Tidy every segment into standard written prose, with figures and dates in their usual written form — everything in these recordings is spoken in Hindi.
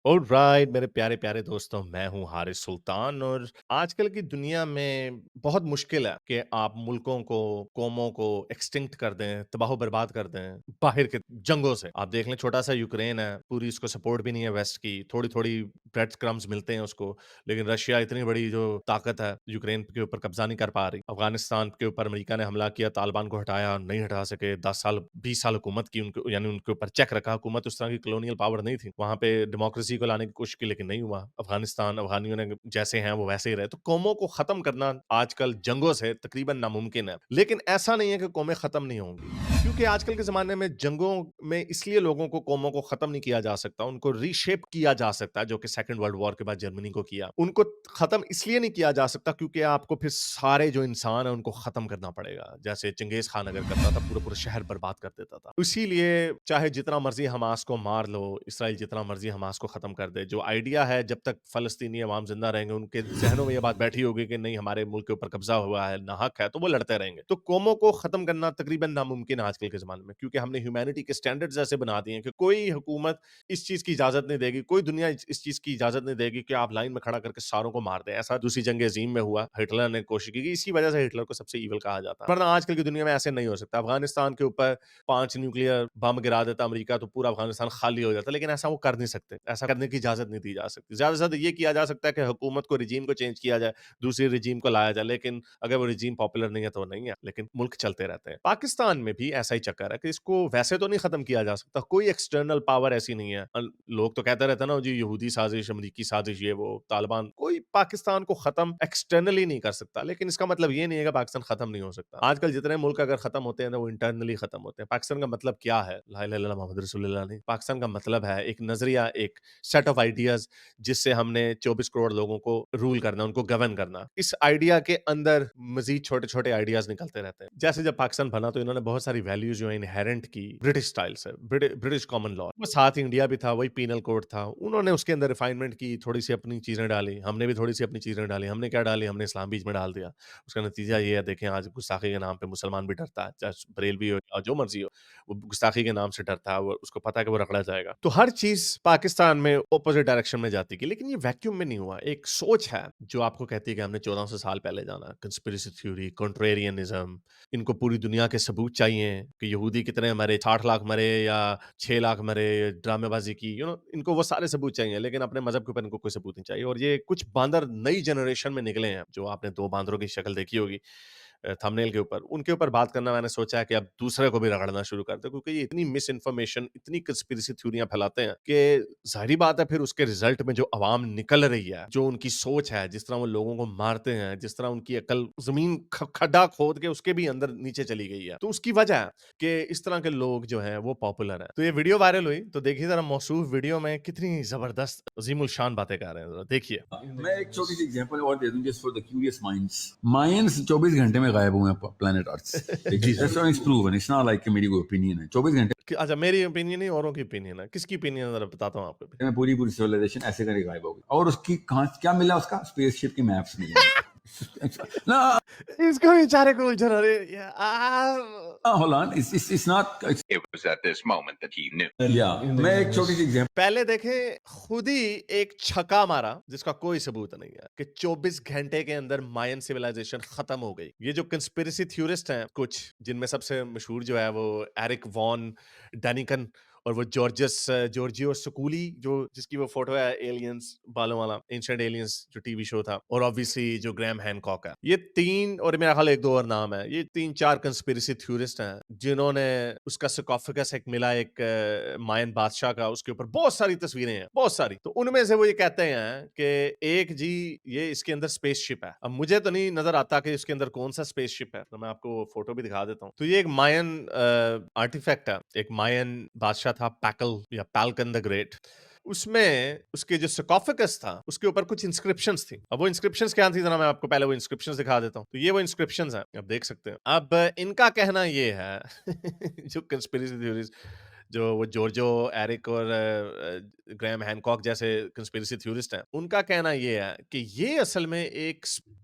ऑलराइट मेरे प्यारे प्यारे दोस्तों, मैं हूं हारिस सुल्तान। और आजकल की दुनिया में बहुत मुश्किल है कि आप मुल्कों को, कौमों को एक्सटिंक्ट कर दें, तबाह बर्बाद कर दें बाहर के जंगों से। आप देख लें, छोटा सा यूक्रेन है, पूरी इसको सपोर्ट भी नहीं है वेस्ट की, थोड़ी थोड़ी ब्रेड क्रम्स मिलते हैं उसको। लेकिन रशिया इतनी बड़ी जो ताकत है, यूक्रेन के ऊपर कब्जा नहीं कर पा रही। अफगानिस्तान के ऊपर अमेरिका ने हमला किया, तालिबान को हटाया, नहीं हटा सके। 10 साल 20 साल हुकूमत की, उनको यानी उनके ऊपर चेक रखा। हुकूमत उस तरह की कॉलोनियल पावर नहीं थी वहां पे, डेमोक्रेसी को लाने की कोशिश की लेकिन नहीं हुआ। अफगानिस्तान, अफगानियों ने जैसे हैं वो वैसे ही रहे। तो कौमों को खत्म करना आजकल जंगों से तकरीबन नामुमकिन है। लेकिन ऐसा नहीं है कि कौमें खत्म नहीं होंगी, क्योंकि आजकल के जमाने में जंगों में इसलिए लोगों को, कौमों को खत्म नहीं किया जा सकता, उनको रीशेप किया जा सकता है, जो कि सेकंड वर्ल्ड वॉर के बाद जर्मनी को किया। उनको खत्म इसलिए नहीं किया जा सकता क्योंकि आपको फिर सारे जो इंसान है उनको खत्म करना पड़ेगा, जैसे चंगेज खान अगर करता था, पूरा पूरा शहर बर्बाद कर देता था। इसीलिए चाहे जितना मर्जी हमास को मार लो, इसराइल जितना मर्जी हमास को खत्म कर दे, जो आइडिया है जब तक फलस्तीनी अवाम जिंदा रहेंगे, उनके जहनों में ये बात बैठी होगी कि नहीं, हमारे मुल्क के ऊपर कब्जा हुआ है, नाहक है, तो वो लड़ते रहेंगे। तो कौमों को खत्म करना तकरीबन नामुमकिन है आजकल के जमाने में, क्योंकि हमने ह्यूमैनिटी के स्टैंडर्ड्स ऐसे बना दिए हैं कि कोई हुकूमत इस चीज की इजाजत नहीं देगी, कोई दुनिया इस चीज की इजाजत नहीं देगी कि आप लाइन में खड़ा करके सारों को मार दें। ऐसा दूसरी जंग अजीम में हुआ, हिटलर ने कोशिश की, इसी वजह से हिटलर को सबसे ईवल कहा जाता है। वरना आजकल की दुनिया में ऐसे नहीं हो सकता। अफगानिस्तान के ऊपर 5 न्यूक्लियर बम गिरा देता अमेरिका, तो पूरा अफगानिस्तान खाली हो जाता। लेकिन ऐसा वो कर नहीं सकते, ऐसा करने की इजाजत नहीं दी जा सकती। ज्यादा से ज्यादा ये किया जा सकता है कि हुकूमत को, रिजीम को चेंज किया जाए, दूसरी रिजीम को लाया जाए। लेकिन अगर वो रिजीम पॉपुलर नहीं है तो नहीं है, लेकिन मुल्क चलते रहते हैं। पाकिस्तान में भी ऐसा ही चक्कर है कि इसको वैसे तो नहीं खत्म किया जा सकता, कोई एक्सटर्नल पावर ऐसी नहीं है। लोग तो कहते रहते हैं ना जी, यहूदी साजिश, अमरीकी साजिश, ये वो, तालिबान। कोई पाकिस्तान को खत्म एक्सटर्नली नहीं कर सकता, लेकिन इसका मतलब ये नहीं है कि पाकिस्तान खत्म नहीं हो सकता। आजकल जितने मुल्क अगर खत्म होते हैं ना, वो इंटरनली खत्म होते हैं। पाकिस्तान का मतलब क्या है? ला इलाहा इल्लल्लाह मोहम्मद रसूलुल्लाह नहीं। पाकिस्तान का मतलब है एक नजरिया, एक सेट ऑफ आइडियाज, जिससे हमने 24 करोड़ लोगों को रूल करना, उनको गवर्न करना। इस आइडिया के अंदर मजीद छोटे छोटे आइडियाज निकलते रहते हैं। जैसे जब पाकिस्तान बना तो इन्होंने बहुत सारी वैल्यूज जो है इनहेरेंट की ब्रिटिश स्टाइल से, ब्रिटिश कॉमन लॉ। वो साथ ही इंडिया भी था, वही पीनल कोड था। उन्होंने उसके अंदर रिफाइनमेंट की, थोड़ी सी अपनी चीजें डाली, हमने भी थोड़ी सी अपनी चीजें डाली। हमने क्या डाली? हमने इस्लाम बीच में डाल दिया। उसका नतीजा ये है, देखें आज गुस्ताखी के नाम पे मुसलमान भी डरता है, चाहे बरेलवी हो या जो मर्जी हो, वो गुस्ताखी के नाम से डरता है। वो उसको पता है कि वो रगड़ा जाएगा। तो हर चीज पाकिस्तान में ऑपोजिट डायरेक्शन में जाती है। लेकिन ये वैक्यूम में नहीं हुआ। एक सोच है जो आपको कहती है कि हमने 1400 साल पहले जाना। कंस्पिरेसी थ्योरी, कॉन्ट्रेरियनिज्म, इनको पूरी दुनिया के सबूत चाहिए कि यहूदी कितने मरे, 60 लाख मरे या 6 लाख मरे, ड्रामेबाजी की, इनको वो सारे सबूत चाहिए। लेकिन अपने मजहब के ऊपर इनको कोई सबूत नहीं चाहिए। और ये कुछ बांदर नई जनरेशन में निकले हैं, जो आपने 2 बांदरों की शक्ल देखी होगी थंबनेल के ऊपर, उनके ऊपर बात करना मैंने सोचा है कि अब दूसरे को भी रगड़ना शुरू कर दो, क्योंकि ये इतनी मिस इन्फॉर्मेशन, इतनी कंस्पिरेसी थ्योरियां फैलाते हैं कि जाहिर बात है फिर उसके रिजल्ट में जो अवाम निकल रही है, जो उनकी सोच है, जिस तरह वो लोगों को मारते हैं, जिस तरह उनकी अकल जमीन खड्डा खोद के उसके भी अंदर नीचे चली गई है, तो उसकी वजह है कि इस तरह के लोग जो हैं वो पॉपुलर हैं। तो ये वीडियो वायरल हुई, तो देखिए जरा मौसूफ वीडियो में कितनी जबरदस्त अजीमुल शान बातें कर रहे हैं, जरा देखिए। मैं एक छोटी सी एग्जांपल और दे दूं just for the curious minds. Mayans 24 घंटे में गायब हुए हैं प्लेनेट अर्थ से। जी that's it's proven, it's not like कि मेरी कोई ओपिनियन है। 24 घंटे अच्छा, मेरी ओपिनियन नहीं, औरों की ओपिनियन है। किसकी ओपिनियन है जरा बताता हूँ आपको भी। में पूरी पूरी सिविलाइजेशन ऐसे करके गायब हो गई। और उसकी कहां क्या मिला? उसका स्पेसशिप की मैप्स मिली हैं। ना इसको बेचारे को उलझन आ रही है hold on, it's not. It was at this moment that he knew. या मैं एक छोटी सी एग्जांपल पहले देखें, खुद ही एक छक्का मारा जिसका कोई सबूत नहीं है कि 24 घंटे के अंदर मायन सिविलाइजेशन खत्म हो गई। ये जो कंस्पिरेसी थ्योरिस्ट हैं कुछ, जिनमें सबसे मशहूर जो है वो एरिक वॉन डैनिकन, और वो जॉर्जियो स्कूली, जो जिसकी वो फोटो है एलियंस बालों वाला, एंशिएंट एलियंस जो टीवी शो था, और ऑब्वियसली जो ग्रैम हैनकॉक है। ये 3, और मेरा ख्याल 1-2 और नाम है, ये 3-4 कंस्पिरेसी थ्योरिस्ट हैं जिन्होंने उसका sarcophagus एक मिला, एक मायन बादशाह का, उसके ऊपर बहुत सारी तस्वीरें हैं, बहुत सारी। तो उनमें से वो ये कहते हैं कि एक जी, ये इसके अंदर स्पेसशिप है। अब मुझे तो नहीं नजर आता कि इसके अंदर कौन सा स्पेसशिप है, तो मैं आपको फोटो भी दिखा देता हूँ। तो ये एक मायन आर्टिफैक्ट है, एक मायन बादशाह था, पैकल या पैल्कन द ग्रेट। उसमें उसके जो sarcophagus था, उसके ऊपर कुछ इंस्क्रिप्शंस थी। अब वो इंस्क्रिप्शंस क्या थी, जरा मैं आपको पहले वो इंस्क्रिप्शंस दिखा देता हूँ। तो ये वो इंस्क्रिप्शंस हैं, आप देख सकते हैं। अब इनका कहना ये है जो कंस्पिरेसी थ्योरीज, जो वो जॉर्जो एरिक और ग्रैम हैनकॉक जैसे कंस्पिरेसी थ्योरिस्ट हैं, उनका कहना ये है कि ये असल में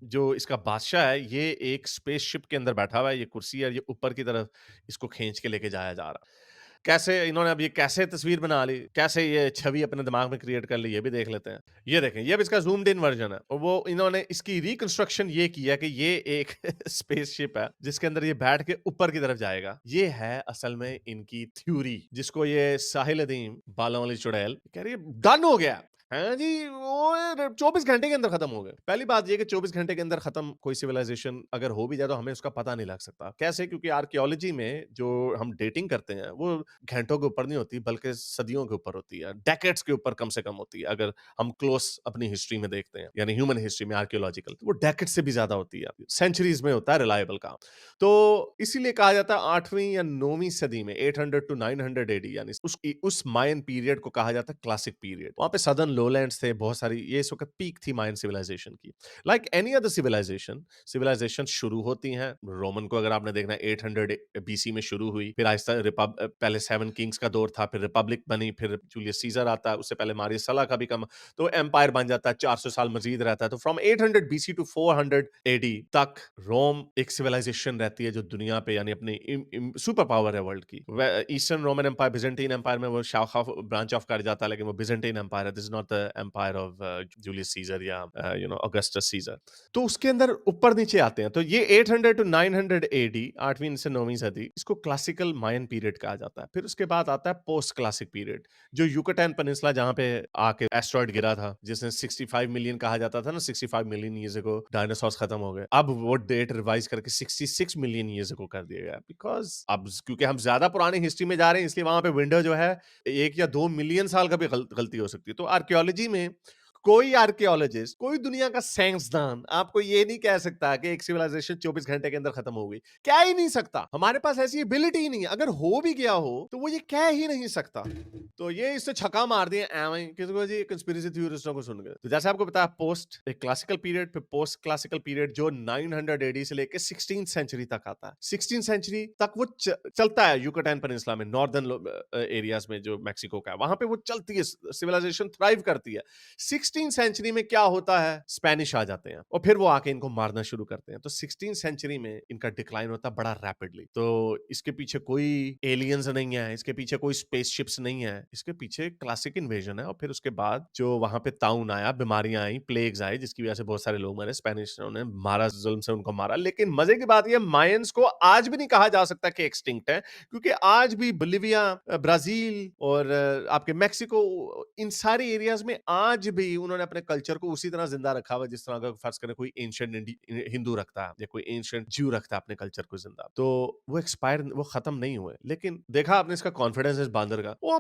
जो इसका बादशाह है, ये एक स्पेसशिप के अंदर बैठा हुआ है, ये कुर्सी है, ये ऊपर की तरफ इसको खींच के लेके जाया जा रहा है। कैसे इन्होंने अब ये कैसे तस्वीर बना ली, कैसे ये छवि अपने दिमाग में क्रिएट कर ली, ये भी देख लेते हैं। ये देखें, ये अब इसका ज़ूम्ड इन वर्ज़न है और वो इन्होंने इसकी रिकंस्ट्रक्शन ये किया कि ये एक स्पेसशिप है, जिसके अंदर ये बैठ के ऊपर की तरफ जाएगा। ये है असल में इनकी थ्योरी, जिसको ये साहिल अदीम, बालों वाली चुड़ैल कह रही है डन हो गया। हाँ जी, वो 24 घंटे के अंदर खत्म हो गए। पहली बात ये कि 24 घंटे के अंदर खत्म कोई सिविलाइजेशन अगर हो भी जाए तो हमें उसका पता नहीं लग सकता। कैसे? क्योंकि आर्कियोलॉजी में जो हम डेटिंग करते हैं वो घंटों के ऊपर नहीं होती बल्कि सदियों के ऊपर होती है, डेकेड्स के ऊपर कम से कम होती है। अगर हम क्लोज अपनी हिस्ट्री में देखते हैं, यानी ह्यूमन हिस्ट्री में आर्कियोलॉजिकल, वो डेकेड से भी ज्यादा होती है, सेंचुरीज में होता है रिलायबल काम। तो इसीलिए कहा जाता है 8वीं या 9वीं सदी में 800 टू 900 एडी, यानी उस मायन पीरियड को कहा जाता है क्लासिक पीरियड। वहां पे सदर्न लोलैंड्स थे, बहुत सारी, ये इस वक्त पीक थी मायन सिविलाइजेशन की। लाइक एनी अदर सिविलाइजेशन शुरू होती हैं। रोमन को अगर आपने देखना है 800 बीसी में शुरू हुई, फिर आहिस्ता पहले 7 किंग्स का दौर था, फिर रिपब्लिक बनी, फिर जूलियस सीजर आता है, उससे पहले मारियस सला का भी कम, तो एम्पायर बन जाता है, 400 साल मजीद रहता है। तो फ्रॉम 800 बीसी टू 400 एडी तक रोम एक सिविलाइजेशन रहती है जो दुनिया पे, यानी अपनी सुपर पावर है वर्ल्ड की। Eastern Roman empire, Byzantine empire में वो शाखा ब्रांच ऑफ कर जाता है, लेकिन वो बिजेंटाइन एम्पायर है। This is not the empire of Julius Caesar या ऑगस्टस सीजर। तो उसके अंदर ऊपर नीचे आते हैं। तो ये 800 टू 900 एडी, 8वीं से 9वीं सदी, इसको क्लासिकल मायन पीरियड कहा जाता है। फिर उसके बाद आता है पोस्ट क्लासिक पीरियड, जो युकाटैन पेनिनसुला जहां पे आके एस्ट्रॉइड गिरा था, जिसने 65 मिलियन कहा जाता था ना, 65 मिलियन ईयर्स अगो डायनासोर्स खत्म हो गए। अब वो डेट रिवाइज करके 66 मिलियन ईयर्स अगो कर दिया गया, बिकॉज अब क्योंकि हम ज्यादा पुरानी हिस्ट्री में जा रहे हैं, इसलिए वहां पे विंडो जो है 1 या 2 मिलियन साल का भी गलती हो सकती है। तो आर्कियोलॉजी में कोई आर्कियोलॉजिस्ट, कोई दुनिया का साइंसदान आपको ये नहीं कह सकता कि एक सिविलाइजेशन 24 घंटे के अंदर खत्म हो गई। कह ही नहीं सकता। हमारे पास ऐसी एबिलिटी ही नहीं है। अगर हो भी गया हो तो वो ये कह ही नहीं सकता। तो ये इससे छक्का मार दिए एवं किसको जी, कंस्पिरेसी थ्योरिस्टों को सुन के। तो जैसे आपको बताया, पोस्ट एक क्लासिकल पीरियड, फिर पोस्ट क्लासिकल पीरियड जो 900 एडी से लेके 16th सेंचुरी तक आता है। 16th सेंचुरी तक वो चलता है युकाटैन पेनिनसुला में, नॉर्दर्न एरियाज में जो मैक्सिको का है, वहां पे वो चलती है, सिविलाइजेशन थ्राइव करती है। 16th सेंचुरी में क्या होता है, स्पेनिश आ जाते हैं और फिर वो आके इनको मारना शुरू करते हैं। तो 16th सेंचुरी में इनका डिक्लाइन होता है बड़ा रैपिडली। तो इसके पीछे कोई एलियंस नहीं है, इसके पीछे कोई स्पेसशिप्स नहीं है, इसके पीछे क्लासिक इन्वेजन है। और फिर उसके बाद जो वहां पे ताउन आया, बीमारियां आई, प्लेग्स आए, जिसकी वजह से बहुत सारे लोग मरे, स्पेनिश ने मारा, जुल्म से उनको मारा। लेकिन मजे की बात यह, मायंस को आज भी नहीं कहा जा सकता कि एक्सटिंक्ट है, क्योंकि आज भी बोलिविया, ब्राजील और आपके मैक्सिको, इन सारी एरियाज में आज भी उन्होंने अपने कल्चर को उसी तरह जिंदा रखा हुआ जिस तरह अगर फर्ज करें कोई एंशिएंट हिंदू रखता है या कोई एंशिएंट ज्यू रखता है अपने कल्चर को जिंदा। तो वो एक्सपायर, वो खत्म नहीं हुए। लेकिन देखा आपने इसका कॉन्फिडेंस इस बांदर का, वो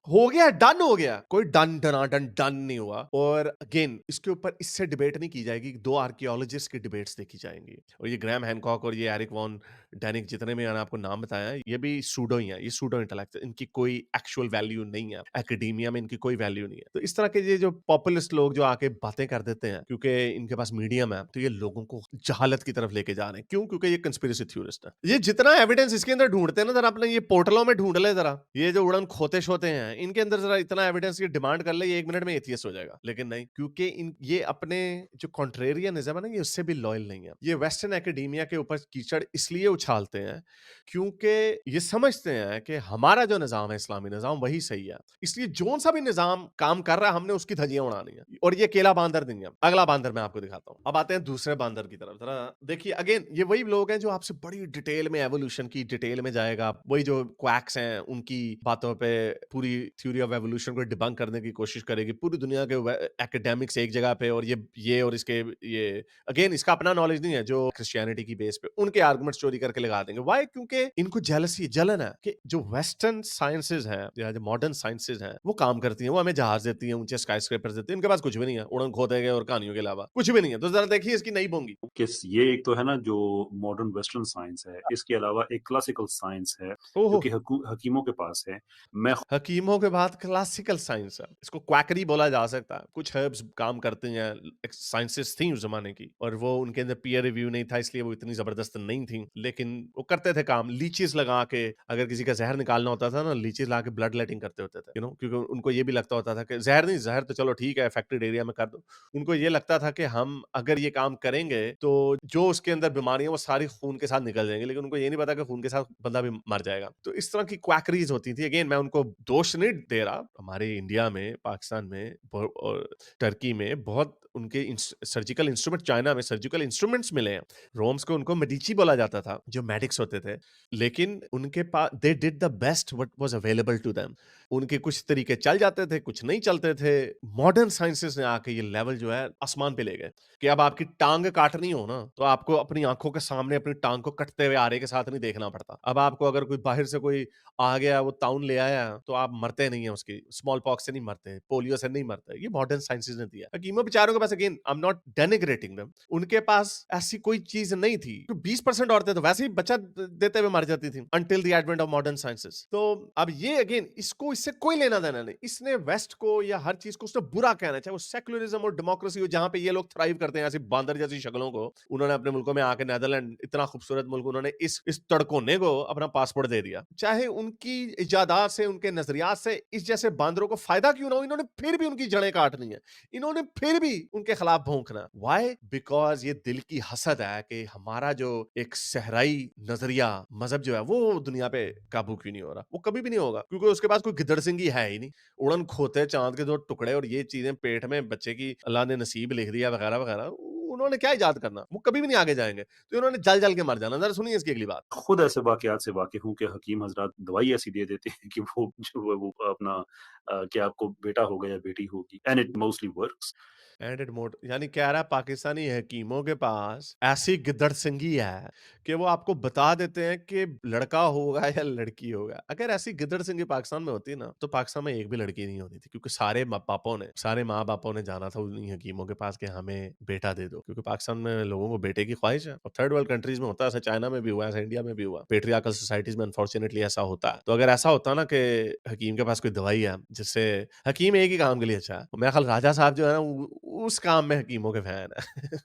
हो गया, डन हो गया, कोई डन नहीं हुआ। और अगेन इसके ऊपर इससे डिबेट नहीं की जाएगी, दो आर्कियोलॉजिस्ट की डिबेट्स देखी जाएंगी। और ये ग्रैम हैनकॉक और ये एरिक वॉन डैनिक, जितने भी मैंने आपको नाम बताया, ये भी सूडो ही है, ये सूडो इंटेलेक्ट, इनकी कोई एक्चुअल वैल्यू नहीं है, एकेडेमिया में इनकी कोई वैल्यू नहीं है। तो इस तरह के ये जो पॉपुलिस्ट लोग जो आके बातें कर देते हैं, क्योंकि इनके पास मीडियम है, तो ये लोगों को जहालत की तरफ लेके जा रहे हैं। क्यों? क्योंकि ये कंस्पिरेसी थ्योरिस्ट है। ये जितना एविडेंस इसके अंदर ढूंढते हैं ना, जरा अपने ये पोर्टलों में ढूंढ ले, जरा ये जो उड़न खोते शोते हैं, इनके अंदर जरा इतना एविडेंस ये डिमांड कर ले, ये 1 मिनट में एथियस्ट हो जाएगा। लेकिन नहीं, क्योंकि ये अपने जो कॉन्ट्रेरियनिज्म है ना, ये उससे भी लॉयल नहीं है। ये वेस्टर्न एकेडेमिया के ऊपर कीचड़ इसलिए उछालते हैं क्योंकि ये समझते हैं कि हमारा जो निजाम है, इस्लामी निजाम, वही सही है। इसलिए जोन सा भी निजाम काम कर रहा है, हमने उसकी धज्जियां उड़ानी है। और ये केला बांदर नहीं है। अगला बांदर मैं आपको दिखाता हूं। अब आते हैं दूसरे बांदर की तरफ। जरा देखिए, अगेन ये वही लोग हैं जो आपसे बड़ी डिटेल में एवोल्यूशन की डिटेल में जाएगा। वही जो क्वैक्स हैं, उनकी बातों पे पूरी थ्योरी ऑफ एवोल्यूशन को डिबंक करने की कोशिश करेगी पूरी दुनिया के एकेडमिक्स एक जगह पे। और ये और इसके ये अगेन इसका अपना नॉलेज नहीं है, जो क्रिश्चियनिटी की बेस पे उनके आर्गुमेंट चोरी करके लगा देंगे। वाई? क्योंकि इनको जेलसी, जलन है कि जो वेस्टर्न साइंसेज हैं या जो मॉडर्न साइंसेज हैं वो काम करती हैं, वो हमें जहाज देती हैं, ऊंचे स्काई स्क्रेपर्स देती हैं, इनके पास कुछ भी नहीं है, उड़न खोते गए और कहानियों के अलावा कुछ भी नहीं है। तो जरा देखिए इसकी नई बोंगी। किस ये एक तो है ना जो मॉडर्न वेस्टर्न साइंस है, इसके अलावा एक क्लासिकल साइंस है जो ओहो, कि हकीमों के पास है। मैं हकीमों के बाद क्लासिकल साइंस है, इसको क्वैकरी बोला जा सकता है। कुछ हर्ब्स काम करते हैं, साइंसेस थी उस जमाने की, और वो उनके अंदर पीयर रिव्यू नहीं था, इसलिए वो इतनी जबरदस्त नहीं थी, लेकिन वो करते थे काम। लीचेस लगा के अगर किसी का जहर निकालना होता था ना, लीचेस लगा के ब्लड लेटिंग करते होते थे, क्योंकि उनको ये भी लगता होता था कि जहर नहीं, जहर तो चलो चलो ठीक है अफेक्टेड एरिया में कर दो। उनको ये लगता था कि हम अगर ये काम करेंगे तो जो उसके अंदर बीमारियां वो सारी खून के साथ निकल जाएंगी, लेकिन उनको ये नहीं पता कि खून के साथ बंदा भी मर जाएगा। तो इस तरह की क्वैकरीज होती थी। अगेन मैं उनको दोष नहीं दे रहा, हमारे इंडिया में, पाकिस्तान में और टर्की में बहुत उनके सर्जिकल इंस्ट्रूमेंट, चाइना में सर्जिकल इंस्ट्रूमेंट्स मिले हैं। रोम्स को उनको मेडिची बोला जाता था, जो मेडिक्स होते थे, लेकिन उनके पास they did the best what was available to them. उनके कुछ तरीके चल जाते थे, कुछ नहीं चलते थे। मॉडर्न साइंसेस ने आके ये लेवल जो है आसमान पे ले गए कि अब आपकी टांग काटनी हो ना तो आपको अपनी आंखों के सामने अपनी टांग को कटते हुए आरे के साथ नहीं देखना पड़ता। अब आपको अगर कोई बाहर से कोई आ गया, वो ताउन ले आया, तो आप मरते नहीं है उसकी, स्मॉल पॉक्स से नहीं मरते, पोलियो से नहीं मरते। ये मॉडर्न साइंसेस ने दिया। हकीमों बेचारों के पास, again I am not denigrating them, उनके पास ऐसी कोई चीज नहीं थी। तो 20% औरतें तो वैसे ही बच्चा देते हुए मर जाती थी until the advent of modern sciences. तो अब ये अगेन इसको इससे कोई लेना देना नहीं। इसने वेस्ट को या हर चीज को उसने बुरा कहना, चाहे वो सेक्युलरिज्म और डेमोक्रेसी हो, जहां पे ये लोग थ्राइव करते हैं, ऐसी बांदर जैसी शक्लों को उन्होंने अपने मुल्कों में आके, नेदरलैंड इतना खूबसूरत मुल्क, उन्होंने इस तड़कोने को अपना पासपोर्ट दे दिया। चाहे उनकी इजादात से, उनके नजरियात से इस जैसे बांदरों को फायदा क्यों ना हो, इन्होंने फिर भी उनकी जड़ें काटनी है, इन्होंने फिर भी उनके खिलाफ भौंकना। व्हाई? बिकॉज ये दिल की हसद है कि हमारा जो एक सहराई नजरिया, मजहब जो है, वो दुनिया पे काबू क्यों नहीं हो रहा। वो कभी भी नहीं होगा, क्योंकि उसके पास कोई गिदड़ सिंगी है ही नहीं। उड़न खोते, चांद के 2 टुकड़े और ये चीजें पेट में बच्चे की अल्लाह ने नसीब लिख दिया वगैरह वगैरह, उन्होंने क्या इजाद करना, वो कभी भी नहीं आगे जाएंगे। तो इन्होंने जल जल के मर जाना। जरा सुनिए इसकी अगली बात। खुद ऐसे वाकयात से वाकिफ हूँ कि हकीम हजरात दवाई ऐसी दे देते हैं कि वो जो है वो अपना कि आपको बेटा होगा या बेटी होगी, and it mostly works. And it mode यानी कह रहा है पाकिस्तानी हकीमों के पास ऐसी गिद्दड़ सिंगी है कि वो आपको बता देते हैं कि लड़का होगा या लड़की होगा। अगर ऐसी गिद्दड़ सिंगी पाकिस्तान में होती ना, तो पाकिस्तान में एक भी लड़की नहीं होती थी, क्योंकि सारे माँ बापों ने जाना था उन्हीं हकीमों के पास कि हमें बेटा दे दो, क्योंकि पाकिस्तान में लोगों को बेटे की ख्वाहिश है। और थर्ड वर्ल्ड कंट्रीज में होता है, ऐसा चाइना में भी हुआ, ऐसा इंडिया में भी हुआ, पेट्रियार्कल सोसाइटीज में अनफॉर्चुनेटली ऐसा होता है। तो अगर ऐसा होता ना कि हकीम के पास कोई दवाई है जिससे, हकीम एक ही काम के लिए अच्छा है, मेरा ख्याल राजा साहब जो है ना उस काम में हकीमों के फैन है।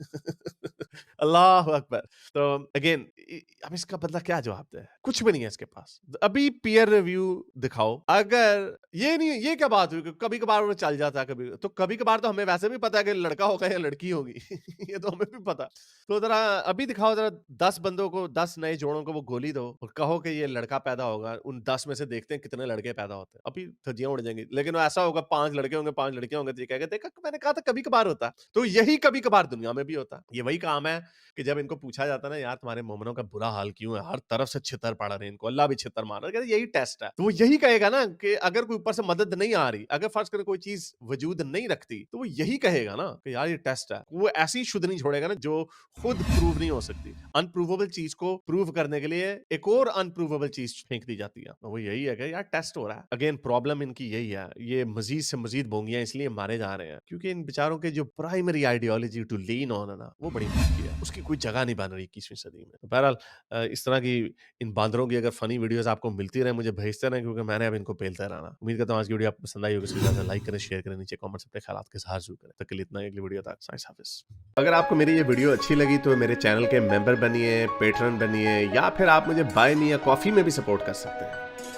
अल्लाह अकबर। तो अगेन अब इसका बदला क्या जवाब दे? कुछ भी नहीं है इसके पास। अभी पीयर रिव्यू दिखाओ। अगर ये नहीं, ये क्या बात हुई कि कभी कभार वो चल जाता है, कभी कभार तो हमें वैसे भी पता है कि लड़का होगा या लड़की होगी। ये तो हमें भी पता। तो जरा अभी दिखाओ, जरा 10 बंदों को, 10 नए जोड़ों को वो गोली दो और कहो कि ये लड़का पैदा होगा। उन 10 में से देखते हैं कितने लड़के पैदा होते हैं। अभी धज्जियां उड़ जाएंगी। लेकिन ऐसा होगा 5 लड़के होंगे, 5 लड़कियां होंगे, तो ये कहेगा देखा मैंने कहा था कभी कभार होता। तो यही कभी कभार दुनिया में भी होता। ये वही काम है कि जब इनको पूछा जाता है ना, यार तुम्हारे मोमिनों का बुरा हाल क्यों है, हर तरफ से छितर पड़ रहे हैं इनको, अल्लाह भी छितर मार रहा है, कहते यही टेस्ट है। तो वो यही कहेगा ना कि अगर कोई ऊपर से मदद नहीं आ रही, अगर फर्ज करें कोई चीज वजूद नहीं रखती, तो वो यही कहेगा ना कि यार ये टेस्ट है। वो ऐसी शुद्ध नहीं छोड़ेगा ना जो खुद प्रूव नहीं हो सकती। अनप्रूवेबल चीज को प्रूव करने के लिए एक और अनप्रूवेबल चीज फेंक दी जाती है। वो यही है कि यार टेस्ट हो रहा है। अगेन प्रॉब्लम इनकी यही है, ये मजीद से मजीद बोंगियां इसलिए मारे जा रहे हैं क्योंकि इन बेचारों के जो primary ideology to lean on है ना, वो बड़ी मुश्किल है, उसकी कोई जगह नहीं बन रही 21वीं सदी में। तो बहरहाल इस तरह की इन बांदरों की अगर फनी वीडियोस आपको मिलती रहे, मुझे भेजते रहें, क्योंकि मैंने अब इनको पेलते रहना। उम्मीद करता हूँ आज की वीडियो आपको पसंद आई होगी। ज़्यादा लाइक करें, शेयर करें, नीचे कमेंट्स अपने ख्यालात के इज़हार ज़रूर करें। तक के लिए इतना ही, अगली वीडियो तक साइंस हाफिज़। अगर आपको मेरी ये वीडियो अच्छी लगी तो मेरे चैनल के मेंबर बनिए, पेट्रन बनिए, या फिर आप मुझे बाय मी या कॉफ़ी में भी सपोर्ट कर सकते हैं।